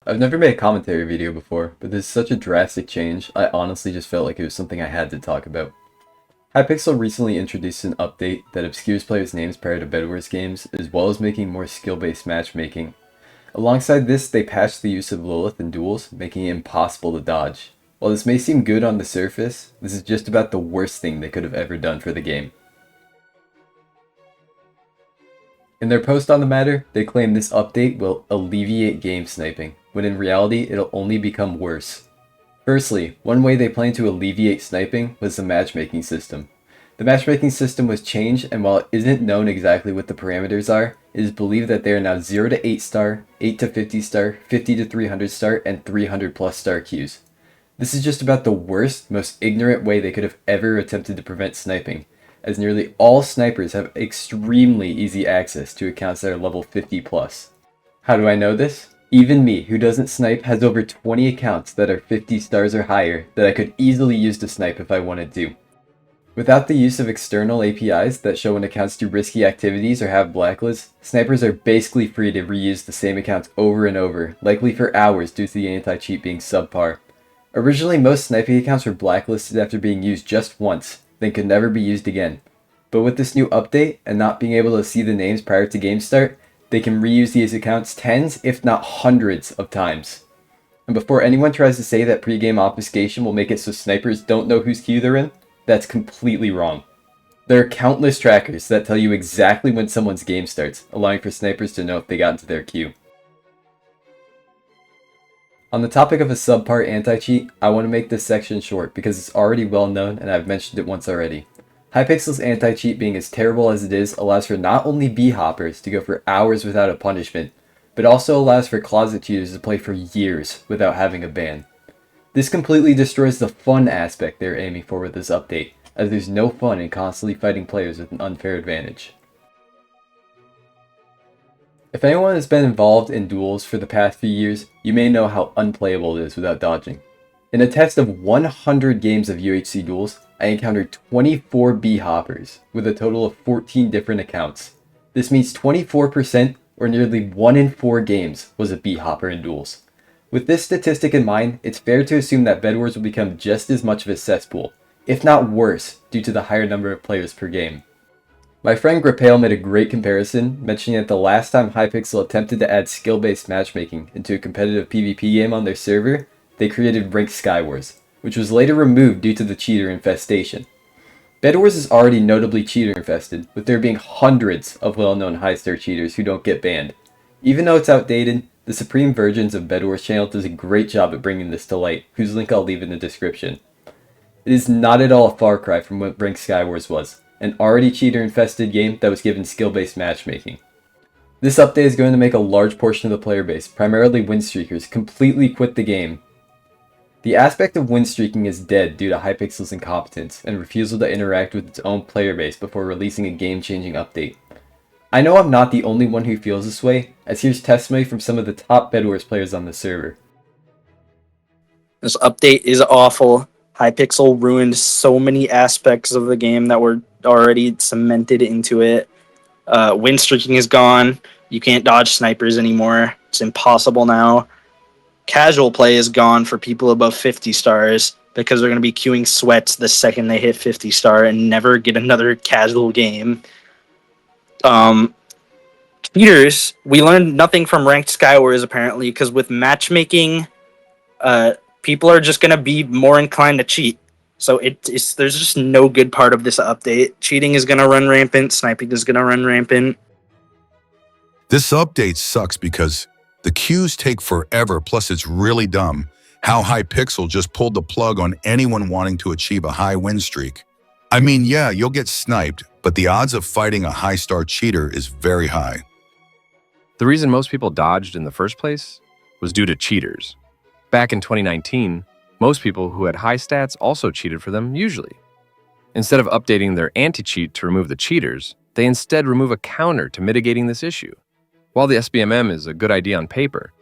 I've never made a commentary video before, but this is such a drastic change, I honestly just felt like it was something I had to talk about. Hypixel recently introduced an update that obscures players' names prior to Bedwars games, as well as making more skill-based matchmaking. Alongside this, they patched the use of Lilith in Duels, making it impossible to dodge. While this may seem good on the surface, this is just about the worst thing they could have ever done for the game. In their post on the matter, they claim this update will alleviate game sniping, when in reality it'll only become worse. Firstly, one way they plan to alleviate sniping was the matchmaking system. The matchmaking system was changed, and while it isn't known exactly what the parameters are, it is believed that they are now 0 to 8 star, 8 to 50 star, 50 to 300 star, and 300 plus star queues. This is just about the worst, most ignorant way they could have ever attempted to prevent sniping, as nearly all snipers have extremely easy access to accounts that are level 50 plus. How do I know this? Even me, who doesn't snipe, has over 20 accounts that are 50 stars or higher that I could easily use to snipe if I wanted to. Without the use of external APIs that show when accounts do risky activities or have blacklists, snipers are basically free to reuse the same accounts over and over, likely for hours due to the anti-cheat being subpar. Originally, most sniping accounts were blacklisted after being used just once, then could never be used again. But with this new update, and not being able to see the names prior to game start, they can reuse these accounts tens, if not hundreds of times. And before anyone tries to say that pre-game obfuscation will make it so snipers don't know whose queue they're in, that's completely wrong. There are countless trackers that tell you exactly when someone's game starts, allowing for snipers to know if they got into their queue. On the topic of a subpar anti-cheat, I want to make this section short because it's already well known and I've mentioned it once already. Hypixel's anti-cheat being as terrible as it is allows for not only B-hoppers to go for hours without a punishment, but also allows for closet cheaters to play for years without having a ban. This completely destroys the fun aspect they're aiming for with this update, as there's no fun in constantly fighting players with an unfair advantage. If anyone has been involved in Duels for the past few years, you may know how unplayable it is without dodging. In a test of 100 games of UHC Duels, I encountered 24 B-hoppers, with a total of 14 different accounts. This means 24%, or nearly 1 in 4 games, was a B-hopper in Duels. With this statistic in mind, it's fair to assume that Bedwars will become just as much of a cesspool, if not worse, due to the higher number of players per game. My friend Grapale made a great comparison, mentioning that the last time Hypixel attempted to add skill-based matchmaking into a competitive PvP game on their server, they created ranked Skywars, which was later removed due to the cheater infestation. Bedwars is already notably cheater infested, with there being hundreds of well-known high-star cheaters who don't get banned. Even though it's outdated, the Supreme Virgins of Bedwars channel does a great job at bringing this to light, whose link I'll leave in the description. It is not at all a far cry from what ranked Skywars was, an already cheater-infested game that was given skill-based matchmaking. This update is going to make a large portion of the player base, primarily win streakers, completely quit the game. The aspect of win streaking is dead due to Hypixel's incompetence and refusal to interact with its own player base before releasing a game-changing update. I know I'm not the only one who feels this way, as here's testimony from some of the top Bedwars players on the server. This update is awful. Hypixel ruined so many aspects of the game that were already cemented into it. Win streaking is gone. You can't dodge snipers anymore. It's impossible now. Casual play is gone for people above 50 stars because they're going to be queuing sweats the second they hit 50 star and never get another casual game. Cheaters, we learned nothing from ranked Skywars apparently, because with matchmaking, people are just going to be more inclined to cheat. So there's just no good part of this update. Cheating is going to run rampant. Sniping is going to run rampant. This update sucks because the queues take forever, plus it's really dumb how Hypixel just pulled the plug on anyone wanting to achieve a high win streak. I mean, yeah, you'll get sniped, but the odds of fighting a high-star cheater is very high. The reason most people dodged in the first place was due to cheaters. Back in 2019, most people who had high stats also cheated for them usually. Instead of updating their anti-cheat to remove the cheaters, they instead remove a counter to mitigating this issue. While the SBMM is a good idea on paper,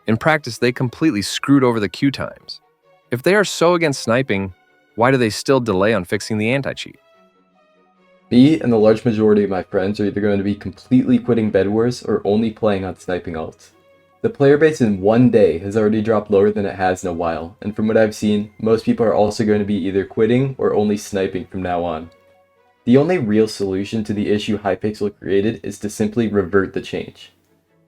in practice they completely screwed over the queue times. If they are so against sniping, why do they still delay on fixing the anti-cheat? Me and the large majority of my friends are either going to be completely quitting Bedwars or only playing on sniping alts. The player base in one day has already dropped lower than it has in a while, and from what I've seen, most people are also going to be either quitting or only sniping from now on. The only real solution to the issue Hypixel created is to simply revert the change.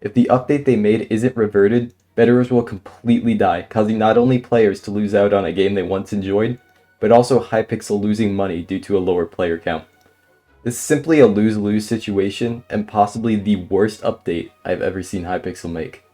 If the update they made isn't reverted, Bedwars will completely die, causing not only players to lose out on a game they once enjoyed, but also Hypixel losing money due to a lower player count. This is simply a lose-lose situation, and possibly the worst update I've ever seen Hypixel make.